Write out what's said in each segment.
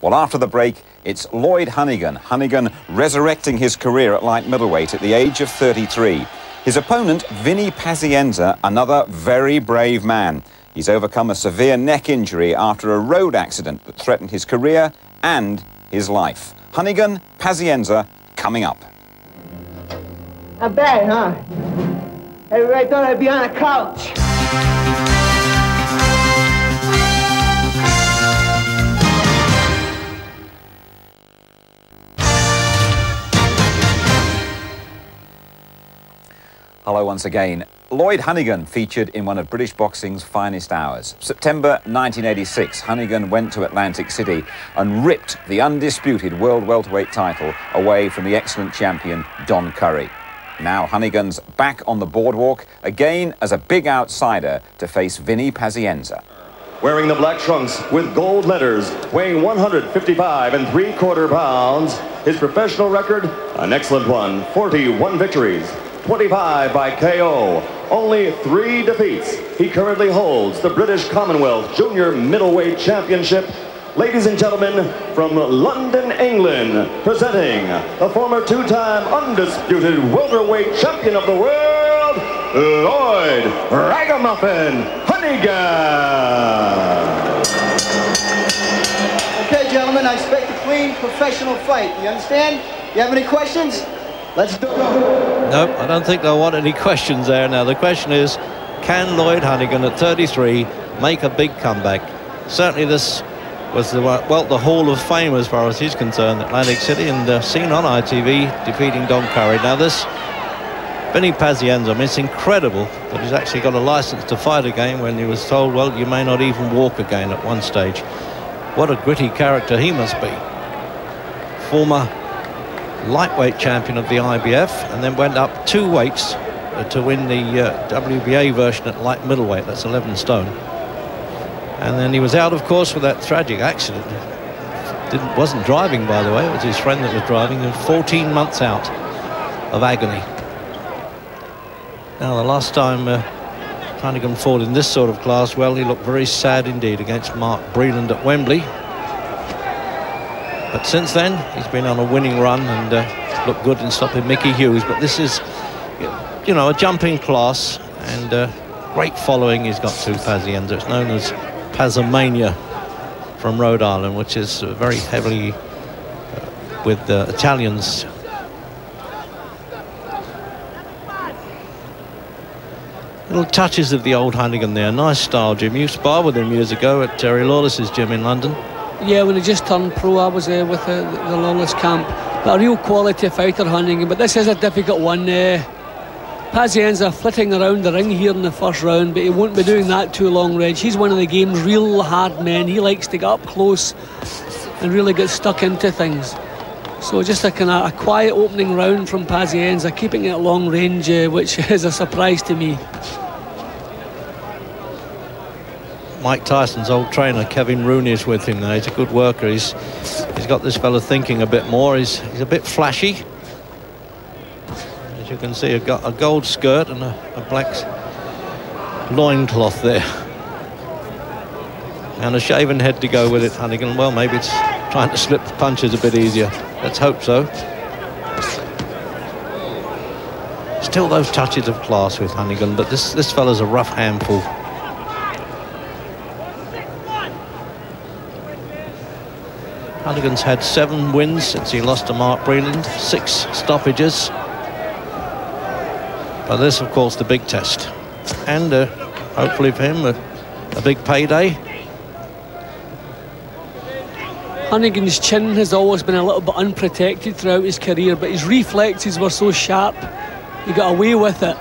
Well, after the break, it's Lloyd Honeyghan. Honeyghan resurrecting his career at light middleweight at the age of 33. His opponent, Vinny Pazienza, another very brave man. He's overcome a severe neck injury after a road accident that threatened his career and his life. Honeyghan, Pazienza, coming up. Not bad, huh? Everybody thought I'd be on a couch. Hello once again. Lloyd Honeyghan featured in one of British boxing's finest hours. September 1986, Honeyghan went to Atlantic City and ripped the undisputed world welterweight title away from the excellent champion Don Curry. Now Honeyghan's back on the boardwalk, again as a big outsider to face Vinny Pazienza. Wearing the black trunks with gold letters, weighing 155 3/4 pounds, his professional record, an excellent one, 41 victories. 25 by KO, only 3 defeats. He currently holds the British Commonwealth Junior Middleweight Championship. Ladies and gentlemen, from London, England, presenting the former 2-time undisputed welterweight champion of the world, Lloyd Ragamuffin Honeyghan. Okay, gentlemen, I expect a clean, professional fight. You understand? You have any questions? Let's do it. Nope, I don't think they'll want any questions there. Now, the question is, can Lloyd Honeyghan at 33 make a big comeback? Certainly this was the Hall of Fame as far as he's concerned, Atlantic City, and seen on ITV defeating Don Curry. Now, this Vinny Pazienza, I mean, it's incredible that he's actually got a license to fight again when he was told, well, you may not even walk again at one stage. What a gritty character he must be. Former lightweight champion of the IBF, and then went up 2 weights to win the WBA version at light middleweight. That's 11 stone. And then he was out, of course, with that tragic accident. Wasn't driving, by the way. It was his friend that was driving, and 14 months out of agony. Now, the last time Honeyghan fought in this sort of class, well, he looked very sad indeed against Mark Breland at Wembley. But since then, he's been on a winning run and looked good in stopping Mickey Hughes. But this is, you know, a jumping class and great following he's got to Pazienza. It's known as Pazomania from Rhode Island, which is very heavily with Italians. Little touches of the old Honeyghan there. Nice style, Jim. You sparred with him years ago at Terry Lawless's gym in London. Yeah, when he just turned pro, I was with the Lawless camp. But a real quality fighter, Honeyghan. But this is a difficult one. Pazienza flitting around the ring here in the first round, but he won't be doing that too long, Reg. He's one of the game's real hard men. He likes to get up close and really get stuck into things. So just a kind of a quiet opening round from Pazienza, keeping it at long range, which is a surprise to me. Mike Tyson's old trainer Kevin Rooney is with him now. He's a good worker. He's got this fella thinking a bit more. He's a bit flashy. As you can see, a gold skirt and a black loincloth there. And a shaven head to go with it, Honeyghan. Well, maybe it's trying to slip the punches a bit easier. Let's hope so. Still those touches of class with Honeyghan, but this fella's a rough handful. Honeyghan's had 7 wins since he lost to Mark Breland, 6 stoppages. But this, of course, the big test. And hopefully for him, a big payday. Honeyghan's chin has always been a little bit unprotected throughout his career, but his reflexes were so sharp, he got away with it.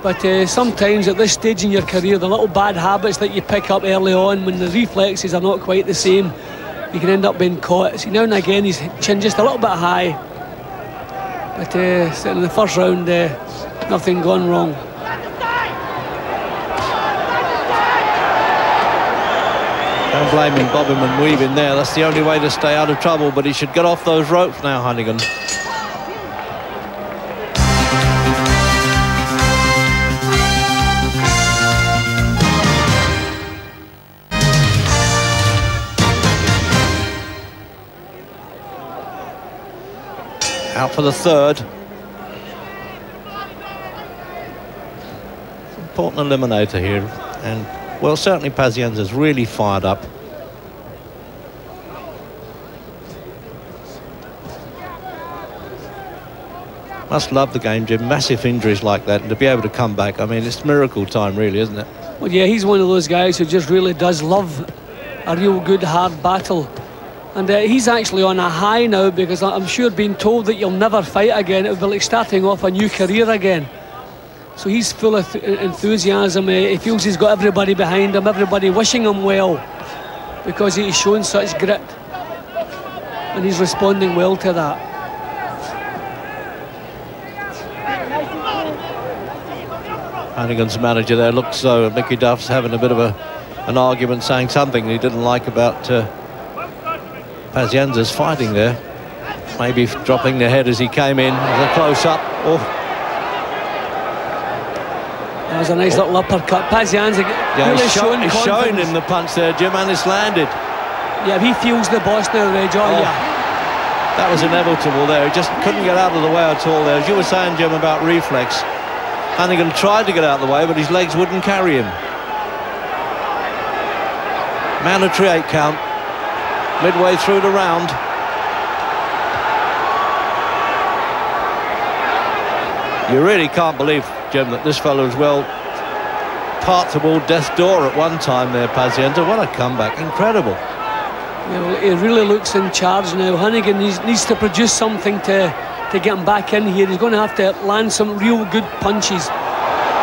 But sometimes at this stage in your career, the little bad habits that you pick up early on, when the reflexes are not quite the same, you can end up being caught. See, now and again, his chin just a little bit high. But in the first round, nothing gone wrong. Don't blame him, bobbing and weaving there. That's the only way to stay out of trouble, but he should get off those ropes now, Honeyghan. Out for the third. Important eliminator here, and well, certainly Pazienza's really fired up. Must love the game, Jim. Massive injuries like that, and to be able to come back, I mean, it's miracle time, really, isn't it? Well, yeah, he's one of those guys who just really does love a real good hard battle. And he's actually on a high now, because I'm sure being told that you'll never fight again, it would be like starting off a new career again. So he's full of enthusiasm. He feels he's got everybody behind him, everybody wishing him well, because he's shown such grit. And he's responding well to that. Honeyghan's manager there looks so Mickey Duff's having a bit of an argument, saying something he didn't like about Pazienza's fighting there. Maybe dropping the head as he came in. As a close-up. Oh. That was a nice little uppercut. Pazienza really showing him the punch there, Jim, and it's landed. Yeah, he feels the boss now, Reg. Oh, yeah. That was inevitable there. He just couldn't get out of the way at all there. As you were saying, Jim, about reflex, Honeyghan tried to get out of the way, but his legs wouldn't carry him. Mandatory 8 count. Midway through the round. You really can't believe, Jim, that this fellow as well part toward death's door at one time there, Pazienza. What a comeback. Incredible. Yeah, well, he really looks in charge now. Honeyghan needs to produce something to get him back in here. He's going to have to land some real good punches.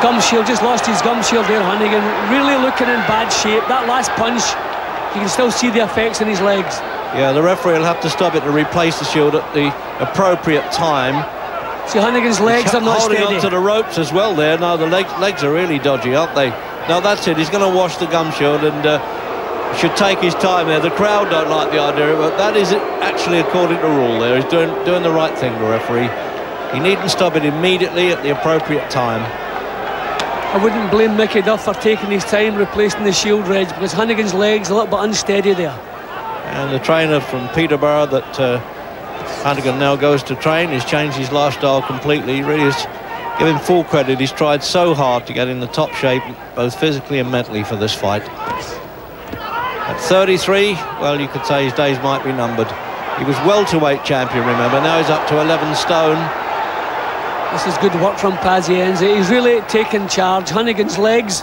Gum shield, just lost his gum shield there, Honeyghan. Really looking in bad shape. That last punch, you can still see the effects in his legs. Yeah, the referee will have to stop it to replace the shield at the appropriate time. See, Honeyghan's legs are not steady. Holding on to the ropes as well there. No, the legs are really dodgy, aren't they? No, that's it. He's going to wash the gum shield and should take his time there. The crowd don't like the idea, but that is actually according to rule there. He's doing the right thing, the referee. He needn't stop it immediately at the appropriate time. I wouldn't blame Mickey Duff for taking his time replacing the shield, Reg, because Honeyghan's legs are a little bit unsteady there. And the trainer from Peterborough that Honeyghan now goes to train, he's changed his lifestyle completely. He really is, give him full credit. He's tried so hard to get in the top shape, both physically and mentally, for this fight. At 33, well, you could say his days might be numbered. He was welterweight champion, remember. Now he's up to 11 stone. This is good work from Pazienza. He's really taken charge. Honeyghan's legs.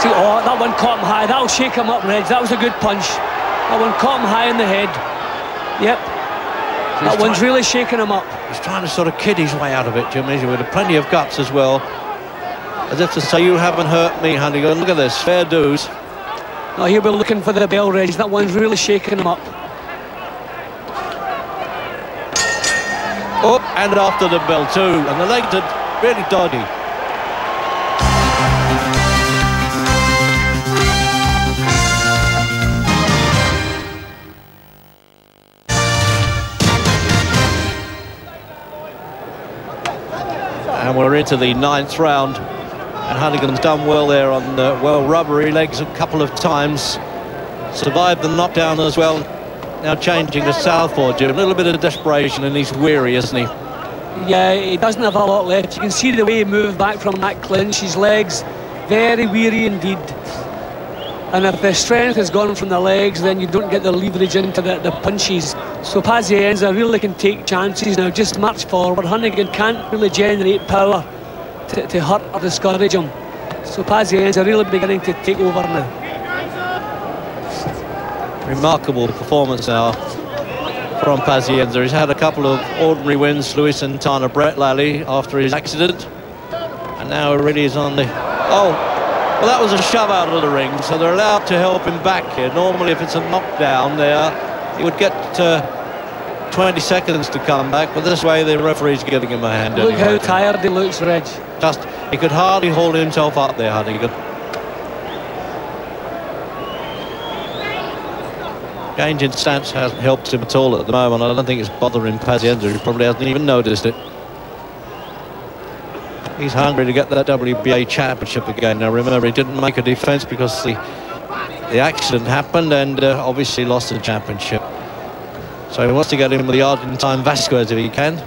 See, oh, that one caught him high. That'll shake him up, Reg. That was a good punch. That one caught him high in the head. Yep. So that one's really shaking him up. He's trying to sort of kid his way out of it, Jim, with plenty of guts as well. As if to say, you haven't hurt me, Honeyghan. Look at this, fair dues. Now he'll be looking for the bell, Reg. That one's really shaking him up. Oh, and after the bell too, and the legs are really dodgy. And we're into the 9th round, and Honeyghan's done well there on well, rubbery legs a couple of times, survived the knockdown as well. Now changing to southpaw, Jim. A little bit of desperation, and he's weary, isn't he? Yeah, he doesn't have a lot left. You can see the way he moved back from that clinch. His legs, very weary indeed. And if the strength has gone from the legs, then you don't get the leverage into the punches. So Pazienza really can take chances now, just march forward. Honeyghan can't really generate power to hurt or discourage him. So Pazienza really beginning to take over now. Remarkable performance now from Pazienza. He's had a couple of ordinary wins, Louis Santana, Brett Lally, after his accident. And now really is on the... Oh, well, that was a shove out of the ring, so they're allowed to help him back here. Normally, if it's a knockdown there, he would get 20 seconds to come back, but this way the referee's giving him a hand. Look how tired he looks, Reg. He could hardly hold himself up there, Honeyghan. Change in stance hasn't helped him at all at the moment. I don't think it's bothering Pazienza. He probably hasn't even noticed it. He's hungry to get that WBA championship again. Now remember, he didn't make a defence because the accident happened, and obviously lost the championship. So he wants to get in with the Argentine Vasquez if he can.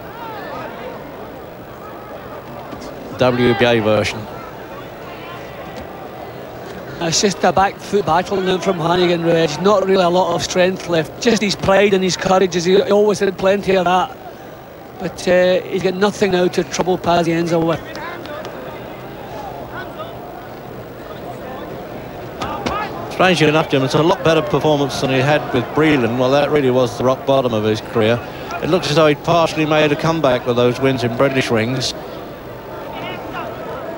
WBA version. It's just a back foot battle now from Honeyghan, Reg. Not really a lot of strength left. Just his pride and his courage, as he always had plenty of that. But he's got nothing now to trouble Pazienza with. Strangely enough, Jim, it's a lot better performance than he had with Breland. Well, that really was the rock bottom of his career. It looks as though he'd partially made a comeback with those wins in British rings.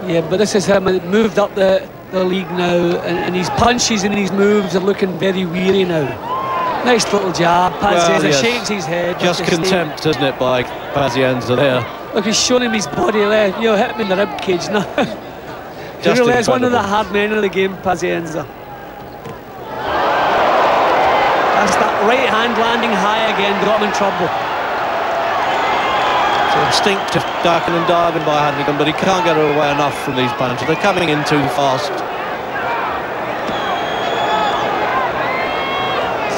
Yeah, but this is him, moved up the league now, and his punches and his moves are looking very weary now. Nice little jab. Pazienza yes. Shakes his head. Just contempt, isn't it, by Pazienza there? Look, he's showing him his body there. You know, hit him in the rib cage now. Just really is one of the incredible. hard men of the game, Pazienza. That's that right hand landing high again, got him in trouble. Instinctive ducking and diving by Honeyghan, but he can't get away enough from these punches. They're coming in too fast.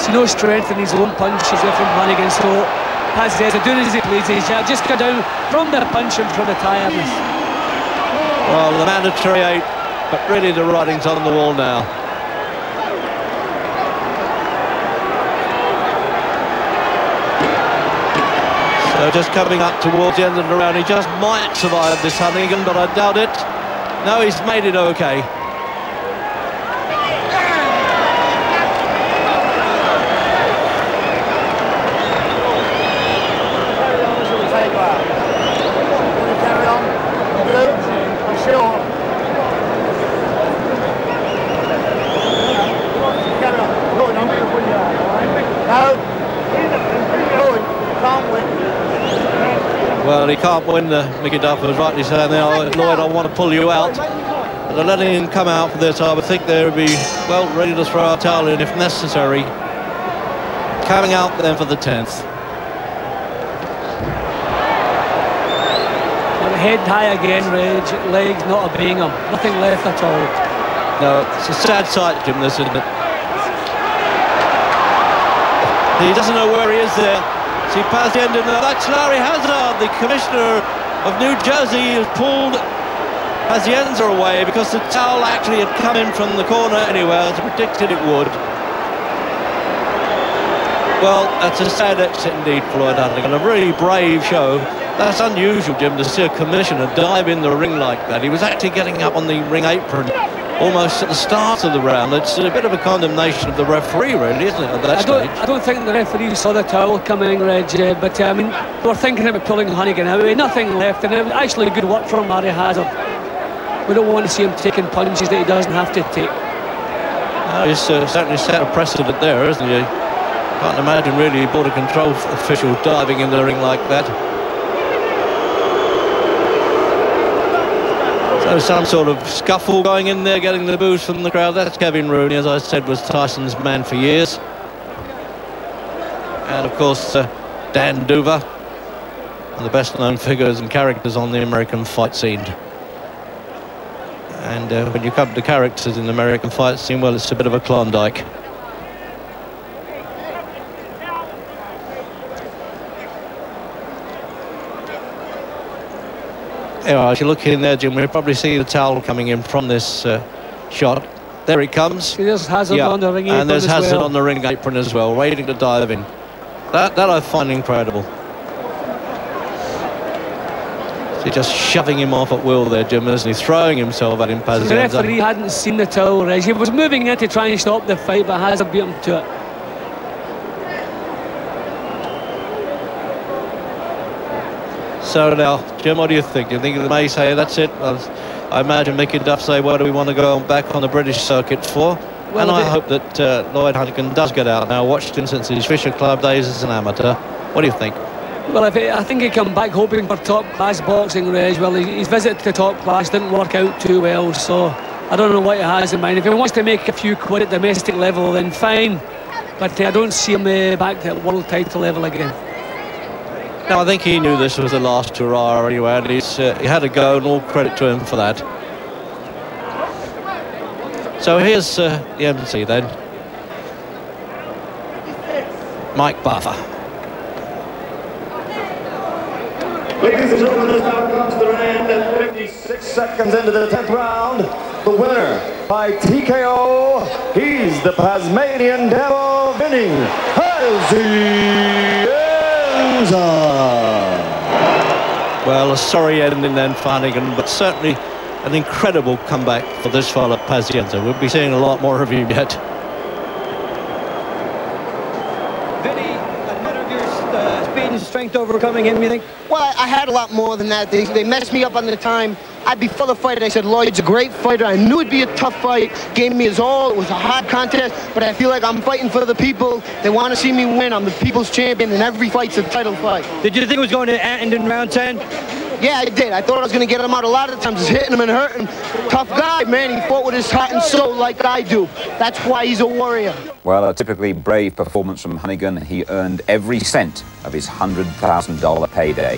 See no strength in his own punches there from Honeyghan, so Pazienza doing as he pleases. Just go down from the punch and from the tiredness. Well, the mandatory 8, but really the writing's on the wall now. So just coming up towards the end of the round, he just might survive this Honeyghan, but I doubt it. No, he's made it okay. Well, he can't win the Mickey Duff was rightly saying there, Lloyd, I want to pull you out. But they're letting him come out for this. I would think they would be, well, ready to throw a towel in if necessary. Coming out then for the 10th. Well, head high again, Reg. Legs not obeying him. Nothing left at all. No, it's a sad sight, Jim, this, isn't it? He doesn't know where he is there. See Pazienza, that's Larry Hazard, the commissioner of New Jersey, has pulled Pazienza away because the towel actually had come in from the corner anyway, as predicted it would. Well, that's a sad exit indeed for Lloyd Honeyghan, a really brave show. That's unusual, Jim, to see a commissioner dive in the ring like that. He was actually getting up on the ring apron almost at the start of the round. It's a bit of a condemnation of the referee, really, isn't it, at that stage? I don't think the referee saw the towel coming, Reg, but I mean, we're thinking about pulling Honeyghan out. Nothing left, and it was actually good work from Larry Hazard. We don't want to see him taking punches that he doesn't have to take. No, he's certainly set a precedent there, isn't he? Can't imagine really a border control official diving in the ring like that. So some sort of scuffle going in there, getting the boos from the crowd. That's Kevin Rooney, as I said, was Tyson's man for years. And of course, Dan Duva, one of the best known figures and characters on the American fight scene. And when you come to characters in the American fight scene, well, it's a bit of a Klondike. Anyway, as you look in there, Jim, we'll probably see the towel coming in from this shot. There it comes. See, there's Hazard on the ring apron, and there's Hazard well. on the ring apron as well, waiting to dive in. That I find incredible. See, just shoving him off at will there, Jim, isn't he? Throwing himself at him, Pazienza. The referee hadn't seen the towel, Reg. He was moving in to try and stop the fight, but Hazard beat him to it. So now, Jim, what do you think? Do you think they may say that's it? I imagine Mickey Duff say, what do we want to go back on the British circuit for? Well, and I hope that Lloyd Honeyghan does get out now. Watched him since his Fisher Club days as an amateur. What do you think? Well, I think he come back hoping for top-class boxing, Reg. Well, his visit to top class didn't work out too well, so I don't know what he has in mind. If he wants to make a few quid at domestic level, then fine. But I don't see him back to world title level again. No, I think he knew this was the last hurrah anyway, and he had a go, and all credit to him for that. So here's the MC then. Mike Buffer. Ladies and gentlemen, this now comes to an end at 56 seconds into the 10th round. The winner by TKO, he's the Tasmanian Devil, Vinny Pazienza. Well, a sorry ending then for Honeyghan, but certainly an incredible comeback for this fella Pazienza. We'll be seeing a lot more of him yet. Vinny, admit of your speed and strength overcoming him, you think? Well, I had a lot more than that. They messed me up on the time. I'd be full of fight. I said, Lloyd's a great fighter. I knew it'd be a tough fight. Gave me his all. It was a hard contest, but I feel like I'm fighting for the people. They want to see me win. I'm the people's champion, and every fight's a title fight. Did you think it was going to end in round 10? Yeah, I did. I thought I was going to get him out a lot of the times, just hitting him and hurting him. Tough guy, man. He fought with his heart and soul like I do. That's why he's a warrior. Well, a typically brave performance from Honeyghan. He earned every cent of his $100,000 payday.